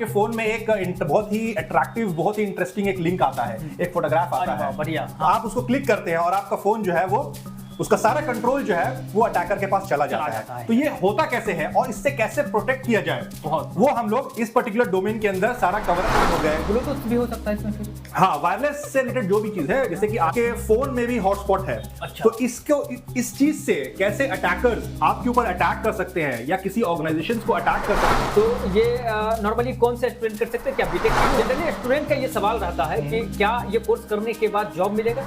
के फोन में एक बहुत ही अट्रैक्टिव, बहुत ही इंटरेस्टिंग एक लिंक आता है, एक फोटोग्राफ आता है, बढ़िया। आप उसको क्लिक करते हैं और आपका फोन जो है वो उसका सारा कंट्रोल जो है वो अटैकर के पास चला जाता है। तो ये होता कैसे है और इससे कैसे प्रोटेक्ट किया जाए, वो हम लोग इस पर्टिकुलर डोमेन के अंदर सारा कवर हो गए। ब्लूटूथ भी हो सकता है इसमें फिर? हाँ, वायरलेस से रिलेटेड जो भी चीज है, जैसे कि आपके फोन में भी हॉटस्पॉट है। अच्छा। तो इसको इस चीज से कैसे अटैकर्स आपके ऊपर अटैक कर सकते हैं या किसी ऑर्गेनाइजेशन को अटैक कर सकते हैं। तो ये नॉर्मली कौन से स्टूडेंट कर सकते हैं? क्या बीटेक? जनरली स्टूडेंट का ये सवाल रहता है कि क्या ये कोर्स करने के बाद जॉब मिलेगा?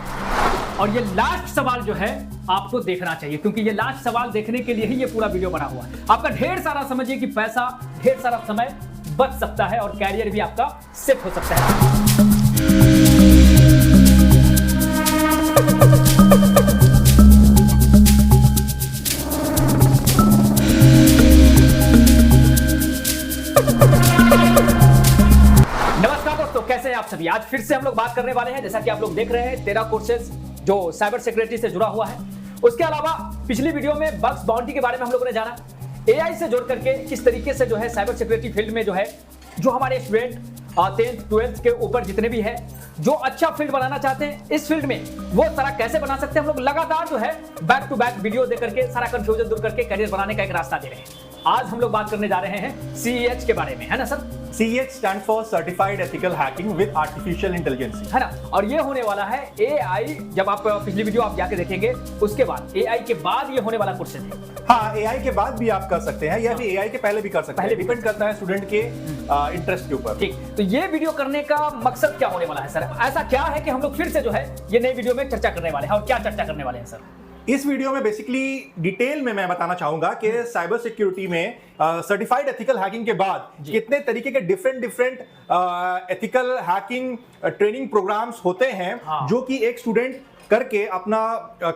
और ये लास्ट सवाल जो है आपको देखना चाहिए, क्योंकि ये लास्ट सवाल देखने के लिए ही ये पूरा वीडियो बना हुआ है। आपका ढेर सारा समझिए कि पैसा, ढेर सारा समय बच सकता है और कैरियर भी आपका सेट हो सकता है। नमस्कार दोस्तों, कैसे हैं आप सभी? आज फिर से हम लोग बात करने वाले हैं, जैसा कि आप लोग देख रहे हैं, 13 कोर्सेज जो साइबर सिक्योरिटी से जुड़ा हुआ है। उसके अलावा पिछली वीडियो में बग्स बाउंटी के बारे में हम लोगों ने जाना, एआई से जोड़ करके किस तरीके से जो है साइबर सिक्योरिटी फील्ड में जो है जो हमारे स्टूडेंट 10th 12th के ऊपर जितने भी हैं जो अच्छा फील्ड बनाना चाहते हैं इस फील्ड में, वो सारा कैसे बना सकते हैं। हम लोग लगातार जो है बैक टू बैक वीडियो दे करके सारा कंफ्यूजन दूर करके करियर बनाने का एक रास्ता दे रहे हैं। आज हम लोग बात करने जा रहे हैं CEH के बारे में, है ना sir? CEH stand for certified ethical hacking with artificial intelligence, है ना। और ये होने वाला है AI, जब आप पिछली वीडियो आप जाके देखेंगे उसके बाद AI के बाद ये होने वाला कोर्स है। हाँ, AI के बाद भी आप कर सकते हैं या फिर AI के पहले भी कर सकते हैं, डिपेंड करता है स्टूडेंट के इंटरेस्ट के ऊपर। ठीक, तो ये वीडियो करने का मकसद क्या होने वाला है सर? ऐसा क्या है कि हम लोग फिर से जो है ये नई वीडियो में चर्चा करने वाले हैं, और क्या चर्चा करने वाले हैं सर? इस वीडियो में बेसिकली डिटेल में मैं बताना चाहूंगा कि साइबर सिक्योरिटी में सर्टिफाइड एथिकल हैकिंग के बाद कितने तरीके के different ethical hacking training programs होते हैं। हाँ। जो कि एक स्टूडेंट करके अपना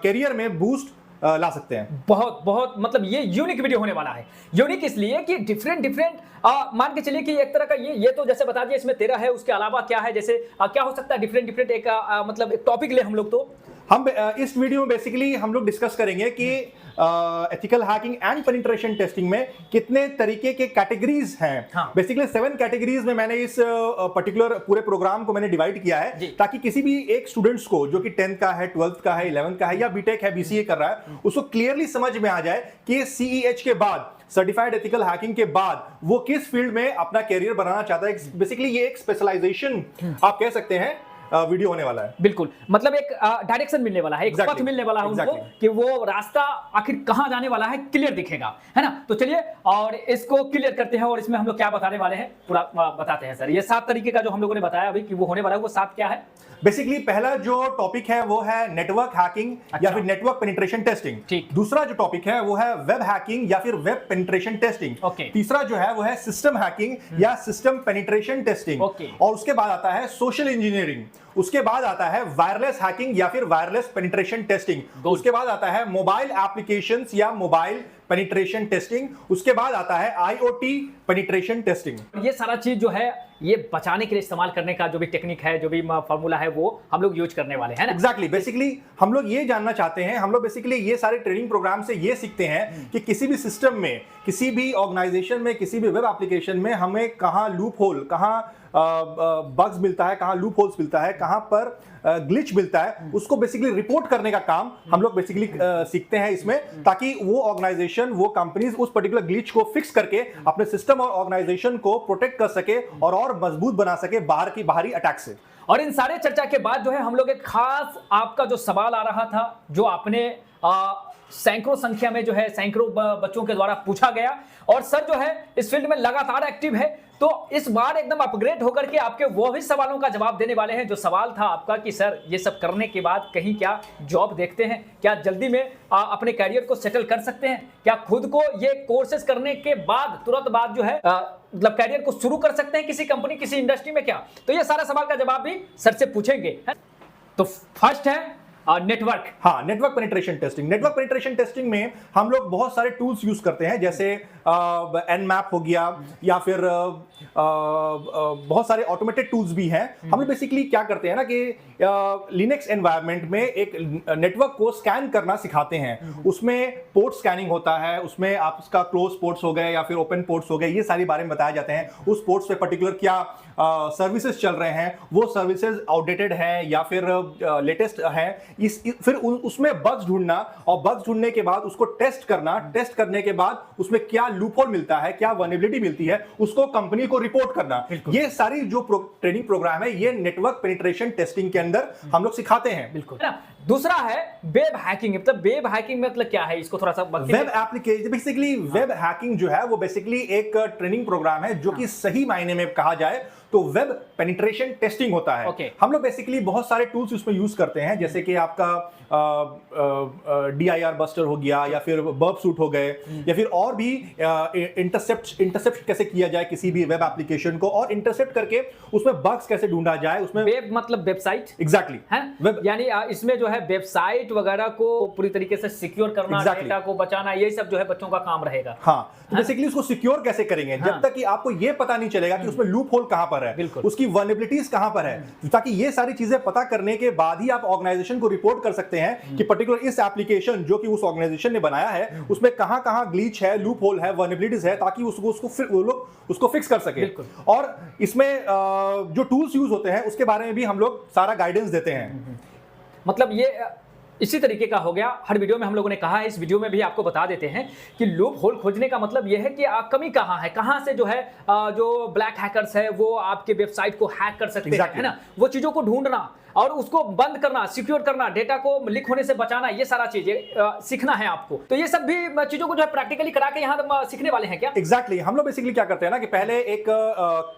करियर में बूस्ट ला सकते हैं। बहुत मतलब ये यूनिक वीडियो होने वाला है। यूनिक इसलिए कि डिफरेंट मान के चलिए कि एक तरह का ये तो जैसे बता दिया इसमें 13 है, उसके अलावा क्या है, जैसे क्या हो सकता है डिफरेंट एक मतलब एक टॉपिक ले हम लोग। तो हम इस वीडियो में बेसिकली हम लोग डिस्कस करेंगे कि ethical hacking and penetration testing में कितने तरीके के कैटेगरीज हैं। हाँ। बेसिकली 7 कैटेगरीज में मैंने इस पर्टिकुलर पूरे प्रोग्राम को मैंने डिवाइड किया है, ताकि किसी भी एक स्टूडेंट्स को जो कि 10th का है, 12th का है, 11th का है या बीटेक है, BCA कर रहा है, उसको क्लियरली समझ में आ जाए कि CEH के बाद, सर्टिफाइड एथिकल हैकिंग के बाद वो किस फील्ड में अपना कैरियर बनाना चाहता है। बेसिकली ये एक स्पेशलाइजेशन आप कह सकते हैं वीडियो होने वाला है। बिल्कुल, मतलब एक डायरेक्शन मिलने वाला है, एक पथ मिलने वाला है उनको कि वो रास्ता आखिर कहां जाने वाला है क्लियर दिखेगा, है ना। तो चलिए और इसको क्लियर करते हैं, और इसमें हम लोग क्या बताने वाले हैं पूरा बताते हैं सर। ये 7 तरीके का जो हम लोगों ने बताया अभी कि वो होने वाला है, वो 7 क्या है? बेसिकली पहला जो टॉपिक है वो है नेटवर्क हैकिंग। अच्छा। या फिर नेटवर्क पेनिट्रेशन टेस्टिंग। ठीक। दूसरा जो टॉपिक है वो है वेब हैकिंग या फिर वेब पेनिट्रेशन टेस्टिंग। ओके। तीसरा जो है वो है सिस्टम हैकिंग या सिस्टम पेनिट्रेशन टेस्टिंग। ओके। और उसके बाद आता है सोशल इंजीनियरिंग। उसके बाद आता है वायरलेस हैकिंग या फिर वायरलेस पेनिट्रेशन टेस्टिंग। उसके बाद आता है मोबाइल एप्लीकेशंस या मोबाइल पेनिट्रेशन टेस्टिंग। उसके बाद आता है IoT पेनिट्रेशन टेस्टिंग। ये सारा चीज जो है ये बचाने के लिए इस्तेमाल करने का जो भी टेक्निक है, जो भी फार्मूला है, वो हम लोग यूज करने वाले हैं ना। एग्जैक्टली। बेसिकली हम लोग ये जानना चाहते हैं, हम लोग बेसिकली ये सारे ट्रेनिंग प्रोग्राम से ये सीखते हैं कि किसी भी सिस्टम में, किसी भी ऑर्गेनाइजेशन में, किसी भी वेब एप्लीकेशन में हमें कहाँ लूप होल, कहाँ बग्स मिलता है, कहाँ लूप होल्स मिलता है, कहाँ पर ग्लिच मिलता है, उसको बेसिकली रिपोर्ट करने का काम हम लोग बेसिकली सीखते हैं इसमें, ताकि वो ऑर्गेनाइजेशन, वो कंपनीज उस पर्टिकुलर ग्लिच को फिक्स करके अपने सिस्टम और ऑर्गेनाइजेशन को प्रोटेक्ट कर सके और मजबूत बना सके बाहरी अटैक से। और इन सारे चर्चा के बाद जो है हम लोग एक खास आपका जो सवाल आ रहा था, जो आपने सैकड़ों संख्या में जो है सैकड़ों बच्चों के द्वारा पूछा गया, और सर जो है इस फील्ड में लगातार एक्टिव है, तो इस बार एकदम अपग्रेड होकर के आपके वो भी सवालों का जवाब देने वाले हैं। जो सवाल था आपका कि सर ये सब करने के बाद कहीं क्या जॉब देखते हैं, क्या जल्दी में अपने कैरियर को सेटल कर सकते हैं, क्या खुद को ये कोर्सेज करने के बाद तुरंत बाद जो है मतलब कैरियर को शुरू कर सकते हैं किसी कंपनी, किसी इंडस्ट्री में क्या? तो ये सारा सवाल का जवाब भी सर से पूछेंगे। तो फर्स्ट है नेटवर्क। हाँ, network penetration testing. Network penetration testing में हम लोग बहुत सारे टूल्स यूज करते हैं, जैसे Nmap हो गया, या फिर बहुत सारे ऑटोमेटेड टूल्स भी हैं। हम लोग बेसिकली क्या करते हैं ना कि लिनक्स एनवायरनमेंट में एक नेटवर्क को स्कैन करना सिखाते हैं। उसमें पोर्ट स्कैनिंग होता है, उसमें आपका क्लोज पोर्ट्स हो गए या फिर ओपन पोर्ट्स हो गए, ये सारी बारे में बताए जाते हैं। उस पोर्ट्स पे पर्टिकुलर क्या सर्विसेज चल रहे हैं, वो सर्विसेज आउटडेटेड है या फिर लेटेस्ट है। फिर उसमें बग्स ढूंढना, और बग्स ढूंढने के बाद उसको टेस्ट करना, टेस्ट करने के बाद उसमें क्या लूपहोल मिलता है, क्या वल्नरेबिलिटी मिलती है, उसको कंपनी को रिपोर्ट करना। ये सारी जो ट्रेनिंग प्रोग्राम है, ये नेटवर्क पेनिट्रेशन टेस्टिंग के अंदर हम लोग सिखाते हैं। बिल्कुल। दूसरा है वेब हैकिंग। मतलब वेब हैकिंग मतलब क्या है, इसको थोड़ा सा web application. Basically web hacking जो है वो बेसिकली एक ट्रेनिंग प्रोग्राम है जो कि सही मायने में कहा जाए तो वेब पेनिट्रेशन टेस्टिंग होता है। हम लोग बेसिकली बहुत सारे टूल्स उसमें यूज करते हैं, जैसे कि आपका DIR बस्टर हो गया, या फिर बर्ब सूट हो गए, या फिर और भी इंटरसेप्ट कैसे किया जाए किसी भी वेब एप्लीकेशन को, और इंटरसेप्ट करके उसमें बग्स कैसे ढूंढा जाए। उसमें वेब मतलब वेबसाइट, एग्जैक्टली है वेब, यानी इसमें जो है वेबसाइट वगैरह को पूरी तरीके से सिक्योर करना, डेटा को बचाना, ये सब जो है बच्चों का काम रहेगा। हाँ, तो बेसिकली उसको सिक्योर कैसे करेंगे, जब तक कि आपको ये पता नहीं चलेगा कि उसमें लूप होल कहां पर है, उसकी वल्नरेबिलिटीज कहां पर है, ताकि ये सारी चीजें पता करने के बाद ही आप ऑर्गेनाइजेशन को रिपोर्ट कर सकते हैं कि पर्टिकुलर इस एप्लीकेशन जो कि उस ऑर्गेनाइजेशन ने बनाया है उसमें कहां ग्लिच है, लूप होल है, वल्नरेबिलिटीज है, ताकि वो लोग उसको फिक्स कर सके। और इसमें जो टूल्स यूज होते हैं उसके बारे में भी हम लोग सारा गाइडेंस देते हैं। मतलब ये इसी तरीके का हो गया। हर वीडियो में हम लोगों ने कहा है, इस वीडियो में भी आपको बता देते हैं कि लूप होल खोजने का मतलब यह है कि कमी कहां है, कहां से जो है जो ब्लैक हैकर्स है वो आपके वेबसाइट को हैक कर सकते हैं, है ना। वो चीजों को ढूंढना और उसको बंद करना, सिक्योर करना, डेटा को लीक होने से बचाना, ये सारा चीजें सीखना है आपको। तो ये सब भी चीजों को जो है प्रैक्टिकली करा के यहाँ सीखने वाले हैं क्या? एग्जैक्टली। हम लोग बेसिकली क्या करते हैं ना कि पहले एक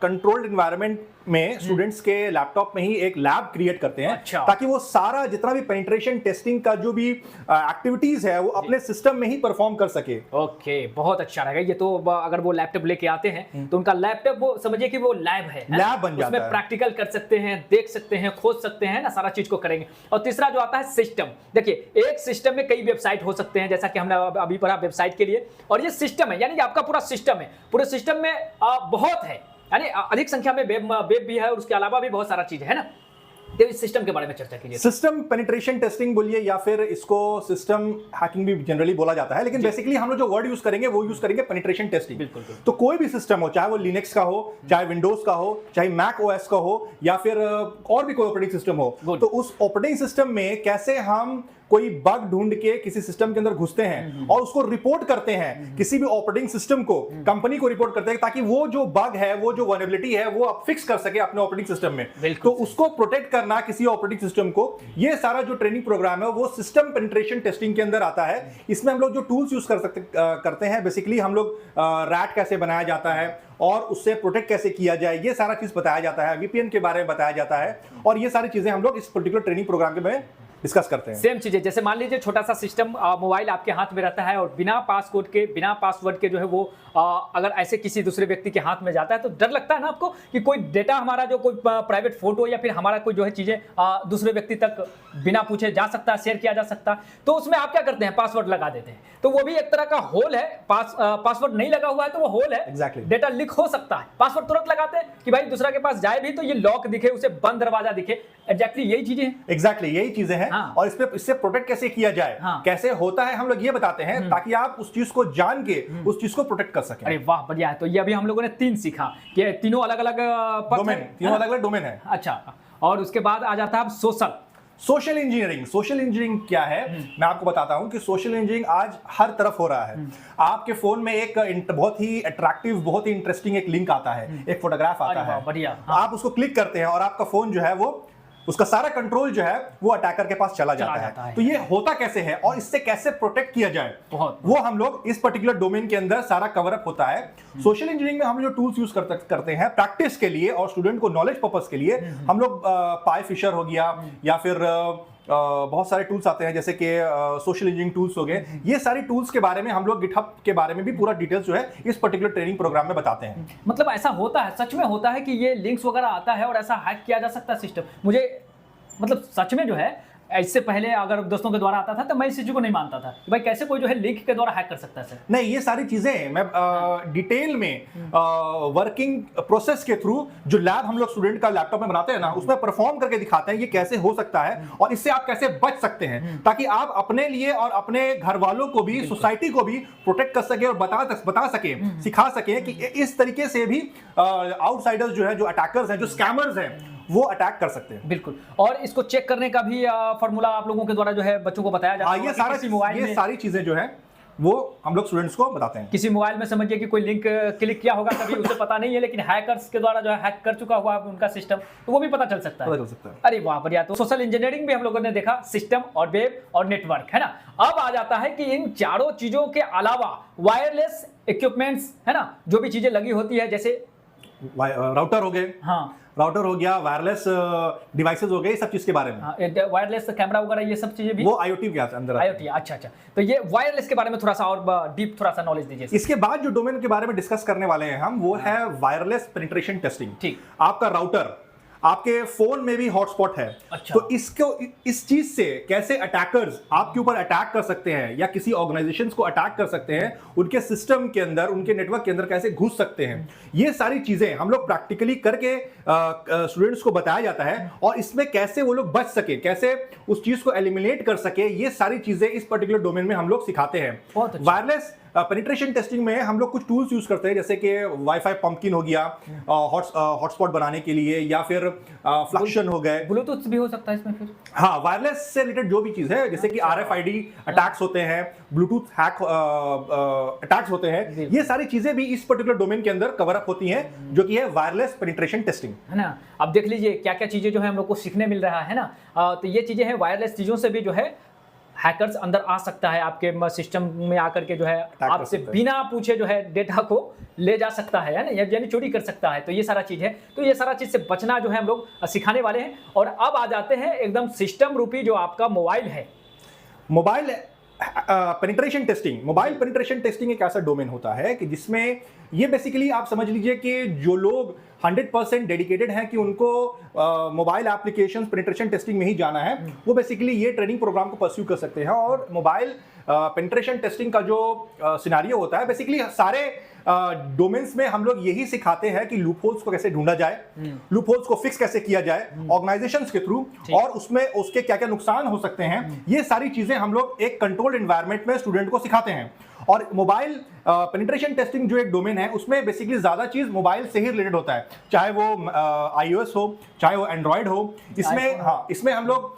कंट्रोल्ड एनवायरनमेंट में स्टूडेंट्स के लैपटॉप में ही एक लैब क्रिएट करते हैं। अच्छा। ताकि वो सारा जितना भी पेनिट्रेशन टेस्टिंग का जो भी एक्टिविटीज है वो अपने सिस्टम में ही परफॉर्म कर सके। ओके, बहुत अच्छा रहेगा ये तो। अगर वो लैपटॉप लेके आते हैं तो उनका लैपटॉप वो समझिए कि वो लैब है, लैब बन जाता है। उसमें प्रैक्टिकल कर सकते हैं, देख सकते हैं, खोज सकते हैं ना, सारा चीज को करेंगे। और तीसरा जो आता है सिस्टम। देखिए, एक सिस्टम में कई वेबसाइट हो सकते हैं, जैसा कि हमने अभी पढ़ा वेबसाइट के लिए, और ये सिस्टम है, यानी कि आपका पूरा सिस्टम है। पूरे सिस्टम में बहुत है, यानी अधिक संख्या में वेब भी है और उसके अलावा भी बहुत सारा चीज है ना। तो इस सिस्टम के बारे में चर्चा कीजिए। सिस्टम पेनिट्रेशन टेस्टिंग बोलिए या फिर इसको सिस्टम हैकिंग भी जनरली बोला जाता है, लेकिन बेसिकली हम लोग जो वर्ड यूज करेंगे वो यूज करेंगे पेनिट्रेशन टेस्टिंग। बिल्कुल। तो कोई भी सिस्टम हो, चाहे वो लिनक्स का हो, चाहे विंडोज का हो, चाहे मैक ओएस का हो, या फिर और भी कोई ऑपरेटिंग सिस्टम हो, तो उस ऑपरेटिंग सिस्टम में कैसे हम कोई बग ढूंढ के किसी सिस्टम के अंदर घुसते हैं और उसको रिपोर्ट करते हैं, किसी भी ऑपरेटिंग सिस्टम को, कंपनी को रिपोर्ट करते हैं, ताकि वो जो बग है, वो जो वल्नरेबिलिटी है, वो आप फिक्स कर सके अपने ऑपरेटिंग सिस्टम में। तो उसको प्रोटेक्ट करना किसी ऑपरेटिंग सिस्टम को, ये सारा जो ट्रेनिंग प्रोग्राम है वो सिस्टम पेनिट्रेशन टेस्टिंग के अंदर आता है। इसमें हम लोग जो टूल्स यूज करते हैं, बेसिकली हम लोग रैट कैसे बनाया जाता है और उससे प्रोटेक्ट कैसे किया जाए, ये सारा चीज बताया जाता है। VPN के बारे में बताया जाता है, और ये सारी चीजें हम लोग इस पर्टिकुलर ट्रेनिंग प्रोग्राम के में डिस्कस करते हैं। सेम चीजें, जैसे मान लीजिए छोटा सा सिस्टम, मोबाइल आपके हाथ में रहता है और बिना पासकोड के, बिना पासवर्ड के जो है वो अगर ऐसे किसी दूसरे व्यक्ति के हाथ में जाता है तो डर लगता है ना आपको कि कोई डेटा हमारा, जो कोई प्राइवेट फोटो या फिर हमारा कोई जो है चीजें दूसरे व्यक्ति तक बिना पूछे जा सकता है, शेयर किया जा सकता है। तो उसमें आप क्या करते हैं, पासवर्ड लगा देते हैं। तो वो भी एक तरह का होल है। पासवर्ड नहीं लगा हुआ है तो वो होल है। Exactly. डेटा लीक हो सकता है। पासवर्ड तुरंत लगाते हैं कि भाई दूसरा के पास जाए भी तो ये लॉक दिखे, उसे बंद दरवाजा दिखे। एग्जैक्टली यही चीजें हैं। एग्जैक्टली यही चीजें हैं। हाँ। और इससे प्रोटेक्ट कैसे किया जाए, हाँ। कैसे होता है, हम लोग ये बताते हैं ताकि आप उस चीज को जान के उस चीज को प्रोटेक्ट कर सकें। अरे वाह, बढ़िया है। तो ये अभी हम लोगों ने 3 सीखा कि तीनों अलग अलग डोमेन, तीनों अलग अलग डोमेन है। अच्छा, और उसके बाद आ जाता है सोशल इंजीनियरिंग। सोशल इंजीनियरिंग क्या है, मैं आपको बताता हूं कि सोशल इंजीनियरिंग आज हर तरफ हो रहा है। आपके फोन में एक बहुत ही अट्रैक्टिव, बहुत ही इंटरेस्टिंग एक लिंक आता है, एक फोटोग्राफ आता है, बढ़िया। हाँ। आप उसको क्लिक करते हैं और आपका फोन जो है वो, उसका सारा कंट्रोल जो है वो अटैकर के पास चला जाता है। तो ये होता कैसे है और इससे कैसे प्रोटेक्ट किया जाए, वो हम लोग इस पर्टिकुलर डोमेन के अंदर सारा कवर अप होता है। सोशल इंजीनियरिंग में हम जो टूल्स यूज करते हैं प्रैक्टिस के लिए और स्टूडेंट को नॉलेज पर्पस के लिए, हम लोग पाईफिशर हो गया या फिर बहुत सारे टूल्स आते हैं जैसे कि सोशल इंजीनियरिंग टूल्स हो गए। ये सारी टूल्स के बारे में हम लोग गिटहब के बारे में भी पूरा डिटेल्स जो है इस पर्टिकुलर ट्रेनिंग प्रोग्राम में बताते हैं। मतलब ऐसा होता है, सच में होता है कि ये लिंक्स वगैरह आता है और ऐसा हैक किया जा सकता है सिस्टम। मुझे मतलब सच में जो है इससे पहले अगर दोस्तों के द्वारा आता था तो मैं इस चीज को नहीं मानता था कि भाई कैसे कोई जो है लिंक के द्वारा हैक कर सकता है सर। नहीं, ये सारी चीजें मैं डिटेल में वर्किंग प्रोसेस के थ्रू जो लैब हम लोग स्टूडेंट का लैपटॉप में बनाते हैं ना, उसमें परफॉर्म करके दिखाते हैं ये कैसे हो सकता है और इससे आप कैसे बच सकते हैं, ताकि आप अपने लिए और अपने घर वालों को भी, सोसाइटी को भी प्रोटेक्ट कर सके और बता सके, सिखा सके कि इस तरीके से भी आउटसाइडर्स जो है, जो अटैकर्स हैं, जो स्कैमर्स हैं, वो अटैक कर सकते हैं। बिल्कुल। और इसको चेक करने का भी फॉर्मूला आप लोगों के द्वारा जो है बच्चों को बताया जाता है। ये सारी चीजें जो है वो हम लोग स्टूडेंट्स को बताते हैं। किसी मोबाइल में समझिए कि कोई लिंक क्लिक किया होगा कभी, उसे पता नहीं है, लेकिन हैकर्स के द्वारा जो है हैक कर चुका हुआ उनका सिस्टम, तो वो भी पता चल सकता है। अरे वाह, बढ़िया। तो सोशल इंजीनियरिंग भी हम लोगों ने देखा, सिस्टम और वेब और नेटवर्क, है ना। अब आ जाता है कि इन चारों चीजों के अलावा वायरलेस इक्विपमेंट्स, है ना, जो भी चीजें लगी होती है, जैसे राउटर हो गए, हाँ, राउटर हो गया, वायरलेस डिवाइसेस हो गए, सब चीज के बारे में, वायरलेस कैमरा वगैरह, ये सब चीजें भी वो आईओटी के अंदर आईओटी। अच्छा, तो ये वायरलेस के बारे में थोड़ा सा और डीप थोड़ा सा नॉलेज दीजिए। इसके बाद जो डोमेन के बारे में डिस्कस करने वाले हैं हम, वो है वायरलेस पेनिट्रेशन टेस्टिंग। ठीक। आपका राउटर आपके फोन में भी हॉटस्पॉट है। अच्छा। तो इसको, इस चीज से कैसे अटैकर्स आपके ऊपर अटैक कर सकते हैं या किसी ऑर्गेनाइजेशंस को अटैक कर सकते हैं, उनके सिस्टम के अंदर, उनके नेटवर्क के अंदर कैसे घुस सकते हैं, ये सारी चीजें हम लोग प्रैक्टिकली करके स्टूडेंट्स को बताया जाता है। और इसमें कैसे वो लोग बच सके, कैसे उस चीज को एलिमिनेट कर सके, ये सारी चीजें इस पर्टिकुलर डोमेन में हम लोग सिखाते हैं। वायरलेस पेनिट्रेशन टेस्टिंग में हम लोग कुछ टूल्स यूज करते हैं, जैसे कि वाईफाई पंपकिन हो गया हॉटस्पॉट बनाने के लिए, या फिर फ्लक्शन हो गए, ब्लूटूथ भी हो सकता है इसमें फिर। हाँ, वायरलेस से रिलेटेड जो भी चीज है, जैसे कि RFID अटैक्स होते हैं, ब्लूटूथ हैक अटैक्स होते हैं, ये सारी चीजें भी इस पर्टिकुलर डोमेन के अंदर कवर अप होती हैं, जो कि है वायरलेस पेनिट्रेशन टेस्टिंग, है ना। अब देख लीजिए क्या क्या चीजें जो है हम लोग को सीखने मिल रहा है ना। तो ये चीजें हैं, वायरलेस चीजों से भी जो है हैकर्स अंदर आ सकता है, आपके सिस्टम में आकर के जो है आपसे बिना पूछे जो है डेटा को ले जा सकता है ना, यानी चोरी कर सकता है। तो ये सारा चीज है, तो ये सारा चीज से बचना जो है हम लोग सिखाने वाले हैं। और अब आ जाते हैं एकदम सिस्टम रूपी जो आपका मोबाइल है। Mobile penetration testing. Mobile penetration testing एक ऐसा डोमेन होता है कि जिसमें ये बेसिकली आप समझ लीजिए कि जो लोग 100% डेडिकेटेड हैं कि उनको मोबाइल एप्लीकेशंस पेनिट्रेशन टेस्टिंग में ही जाना है, वो बेसिकली ये ट्रेनिंग प्रोग्राम को परस्यू कर सकते हैं। और मोबाइल पेनिट्रेशन टेस्टिंग का जो सिनेरियो होता है, बेसिकली सारे डोमेन्स में हम लोग यही सिखाते हैं कि लूपहोल्स को कैसे ढूंढा जाए, लूपहोल्स को फिक्स कैसे किया जाए ऑर्गेनाइजेशंस के थ्रू, और उसमें उसके क्या क्या नुकसान हो सकते हैं, ये सारी चीजें हम लोग एक कंट्रोल्ड एनवायरनमेंट में स्टूडेंट को सिखाते हैं। और मोबाइल पेनिट्रेशन टेस्टिंग जो एक डोमेन है, उसमें बेसिकली ज्यादा चीज मोबाइल से ही रिलेटेड होता है, चाहे वो iOS हो, चाहे वो एंड्रॉइड हो। इसमें हम लोग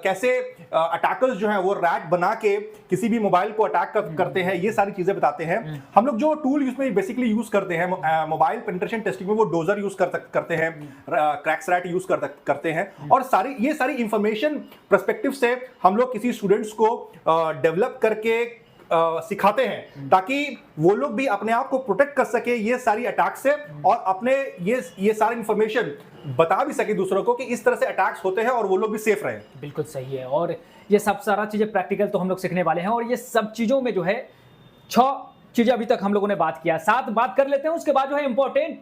कैसे अटैकर्स जो हैं वो रैट बना के किसी भी मोबाइल को अटैक करते हैं, ये सारी चीजें बताते हैं। हम लोग जो टूल इसमें बेसिकली यूज करते हैं मोबाइल पेनिट्रेशन टेस्टिंग में, वो डोजर यूज करते हैं, क्रैक्सरैट यूज करते हैं। और ये सारी इंफॉर्मेशन पर्सपेक्टिव से हम लोग किसी स्टूडेंट्स को डेवलप करके सिखाते हैं, ताकि वो लोग भी अपने आप को प्रोटेक्ट कर सके ये सारी अटैक से, और अपने ये सारी इंफॉर्मेशन बता भी सके दूसरों को कि इस तरह से अटैक्स होते हैं और वो लोग भी सेफ रहे। बिल्कुल सही है। और ये सब सारा चीजें प्रैक्टिकल तो हम लोग सीखने वाले हैं। और ये सब चीजों में जो है 6 चीजें अभी तक हम लोगों ने बात किया, 7 बात कर लेते हैं, उसके बाद जो है इंपॉर्टेंट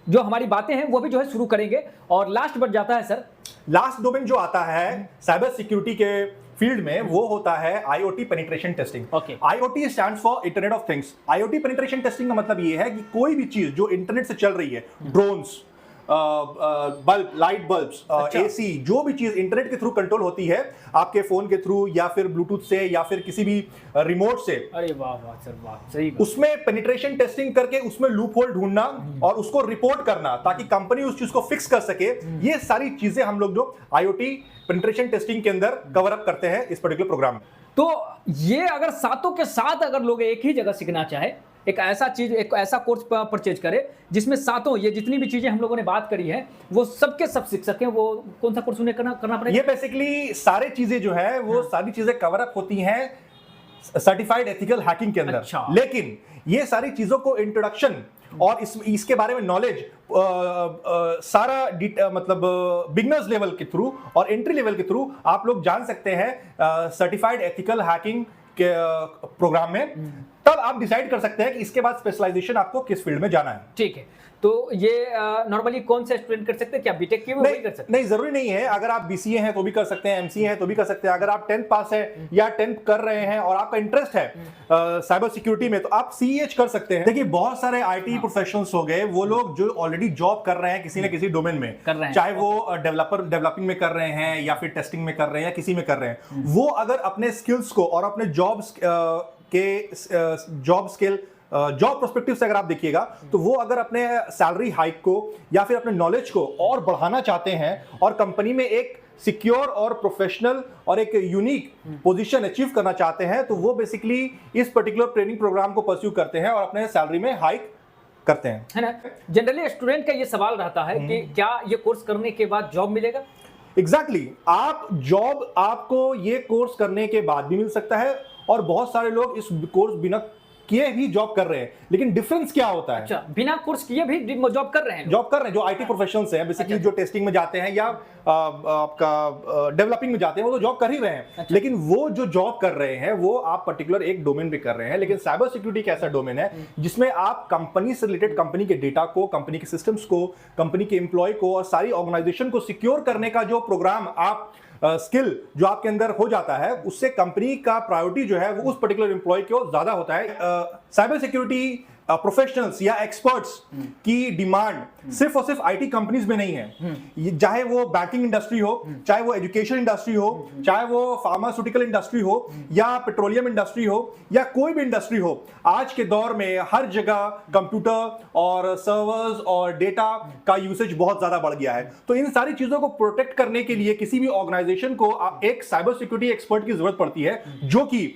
जो हमारी बातें हैं वो भी जो है शुरू करेंगे। और लास्ट बच जाता है सर, लास्ट डोमेन जो आता है साइबर सिक्योरिटी के फील्ड में, वो होता है IoT penetration testing. IoT stands for internet of things. IoT penetration testing का मतलब ये है कि कोई भी चीज जो इंटरनेट से चल रही है, drones, bulb, light bulbs, AC, जो भी चीज इंटरनेट के थ्रू कंट्रोल होती है, आपके फोन के थ्रू या फिर ब्लूटूथ से या फिर किसी भी रिमोट से, अरे वाह वाह सर वाह, सही। उसमें पेनिट्रेशन टेस्टिंग करके उसमें लूप होल ढूंढना और उसको रिपोर्ट करना, ताकि कंपनी उस चीज को फिक्स कर सके। ये सारी चीजें हम लोग जो IoT पेनिट्रेशन टेस्टिंग के अंदर कवर अप करते हैं इस पर्टिकुलर प्रोग्राम में। तो ये अगर सातों के साथ अगर लोग एक ही जगह सीखना चाहे, एक ऐसा कोर्स परचेज करे जिसमें सातों ये जितनी भी चीजें हम लोगों ने बात करी है वो सबके सब सीख सकें, वो कौन सा कोर्स उन्हें करना पड़ेगा? ये बेसिकली सारी चीजें जो है वो सारी चीजें कवर अप होती हैं सर्टिफाइड एथिकल हैकिंग के अंदर। अच्छा। लेकिन ये सारी चीजों को इंट्रोडक्शन और इसके बारे में नॉलेज सारा मतलब बिगनर्स लेवल के थ्रू और एंट्री लेवल के थ्रू आप लोग जान सकते हैं सर्टिफाइड एथिकल हैकिंग के प्रोग्राम में। तब आप डिसाइड कर सकते हैं कि इसके बाद स्पेशलाइजेशन आपको किस फील्ड में जाना है। ठीक है, तो ये नॉर्मली कौन से स्टूडेंट कर सकते हैं? क्या बीटेक की भी वही कर सकते हैं? नहीं, जरूरी नहीं है। अगर आप बीसीए हैं तो भी कर सकते हैं, एमसीए हैं तो भी कर सकते हैं। अगर आप 10th पास है या 10th कर रहे हैं और आपका इंटरेस्ट है साइबर सिक्योरिटी में, तो आप सीईएच कर सकते हैं। देखिए, बहुत सारे आईटी प्रोफेशनल्स हो गए, वो लोग जो ऑलरेडी जॉब कर रहे हैं किसी न किसी डोमेन में, चाहे वो डेवलपिंग में कर रहे हैं या फिर टेस्टिंग में कर रहे हैं या किसी में कर रहे हैं, वो अगर अपने स्किल्स को और अपने जॉब प्रोस्पेक्टिव से अगर आप देखिएगा, तो वो अगर अपने सैलरी हाइक को या फिर अपने नॉलेज को और बढ़ाना चाहते हैं और कंपनी में एक सिक्योर और प्रोफेशनल और एक यूनिक पोजीशन अचीव करना चाहते हैं, तो वो बेसिकली इस पर्टिकुलर ट्रेनिंग प्रोग्राम को परस्यू करते हैं और अपने सैलरी में हाइक करते हैं, है ना। जनरली स्टूडेंट का ये सवाल रहता है कि क्या ये कोर्स करने के बाद जॉब मिलेगा? एग्जैक्टली जॉब आपको ये कोर्स करने के बाद भी मिल सकता है, और बहुत सारे लोग इस कोर्स बिना किए भी जॉब कर रहे हैं। लेकिन डिफरेंस क्या होता है? अच्छा, बिना कोर्स किए भी जॉब कर रहे हैं जो आईटी प्रोफेशनल्स हैं बेसिकली, जो टेस्टिंग में जाते हैं या आपका डेवलपिंग में जाते हैं, वो तो जॉब कर ही रहे हैं। लेकिन वो जो जॉब कर रहे हैं वो आप पर्टिकुलर एक डोमेन पे कर रहे हैं। लेकिन साइबर सिक्योरिटी एक ऐसा डोमेन है जिसमें आप कंपनी से रिलेटेड कंपनी के डेटा को, कंपनी के सिस्टम्स को, कंपनी के एम्प्लॉय को और सारी ऑर्गेनाइजेशन को सिक्योर करने का जो प्रोग्राम आप स्किल जो आपके अंदर हो जाता है, उससे कंपनी का प्रायोरिटी जो है वो उस पर्टिकुलर एम्प्लॉय को ज्यादा होता है। साइबर सिक्योरिटी प्रोफेशनल्स या एक्सपर्ट्स की डिमांड सिर्फ और सिर्फ आईटी कंपनीज में नहीं है। चाहे वो बैंकिंग इंडस्ट्री हो, चाहे वो एजुकेशन इंडस्ट्री हो, चाहे वो फार्मास्यूटिकल इंडस्ट्री हो या पेट्रोलियम इंडस्ट्री हो या कोई भी इंडस्ट्री हो, आज के दौर में हर जगह कंप्यूटर और सर्वर्स और डेटा का यूसेज बहुत ज्यादा बढ़ गया है। तो इन सारी चीजों को प्रोटेक्ट करने के लिए किसी भी ऑर्गेनाइजेशन को एक साइबर सिक्योरिटी एक्सपर्ट की जरूरत पड़ती है, जो कि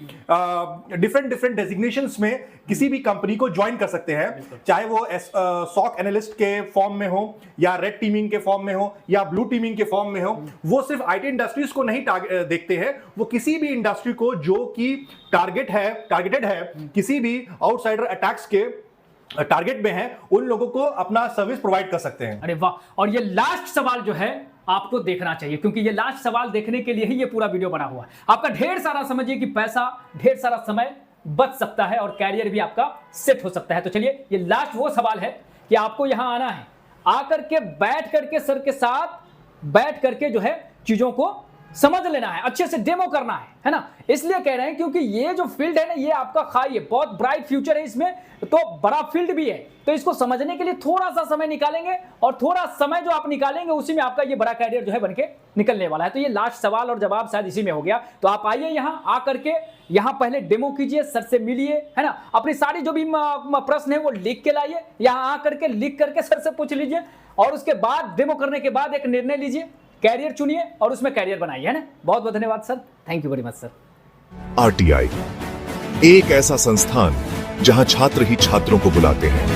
डिफरेंट डेजिग्नेशंस में किसी भी कंपनी को ज्वाइन कर सकते हैं, चाहे वो सॉक एनालिस्ट के फॉर्म में हो या रेड टीमिंग के फॉर्म में हो या ब्लू टीमिंग के फॉर्म में हो। वो सिर्फ आईटी इंडस्ट्रीज को नहीं देखते हैं, वो किसी भी इंडस्ट्री को जो कि टारगेटेड है किसी भी आउटसाइडर अटैक्स के टारगेट में है, उन लोगों को अपना सर्विस प्रोवाइड कर सकते हैं। अरे वाह! और ये लास्ट सवाल जो है आपको देखना चाहिए, क्योंकि ये लास्ट सवाल देखने के लिए ही ये पूरा वीडियो बना हुआ है। आपका ढेर सारा, समझिए कि पैसा, ढेर सारा समय बच सकता है और कैरियर भी आपका सेट हो सकता है। तो चलिए, ये लास्ट वो सवाल है कि आपको यहां आना है, आकर के बैठ करके सर के साथ बैठ करके जो है चीजों को समझ लेना है, अच्छे से डेमो करना है ना। इसलिए कह रहे हैं क्योंकि ये जो फील्ड है ना, ये आपका खाई है, बहुत ब्राइट फ्यूचर है इसमें, तो बड़ा फील्ड भी है। तो इसको समझने के लिए थोड़ा सा समय निकालेंगे, और थोड़ा समय जो आप निकालेंगे उसी में आपका ये बड़ा कैरियर जो है बनके निकलने वाला है। तो ये लास्ट सवाल और जवाब शायद इसी में हो गया। तो आप आइए यहाँ, आकर के यहाँ पहले डेमो कीजिए, सर से मिलिए, है ना। अपनी सारी जो भी प्रश्न है वो लिख के लाइए, यहाँ आकर के लिख करके सर से पूछ लीजिए, और उसके बाद डेमो करने के बाद एक निर्णय लीजिए, कैरियर चुनिए और उसमें कैरियर बनाइए, है ना। बहुत बहुत धन्यवाद sir, thank you very much sir. RTI एक ऐसा संस्थान जहां छात्र ही छात्रों को बुलाते हैं।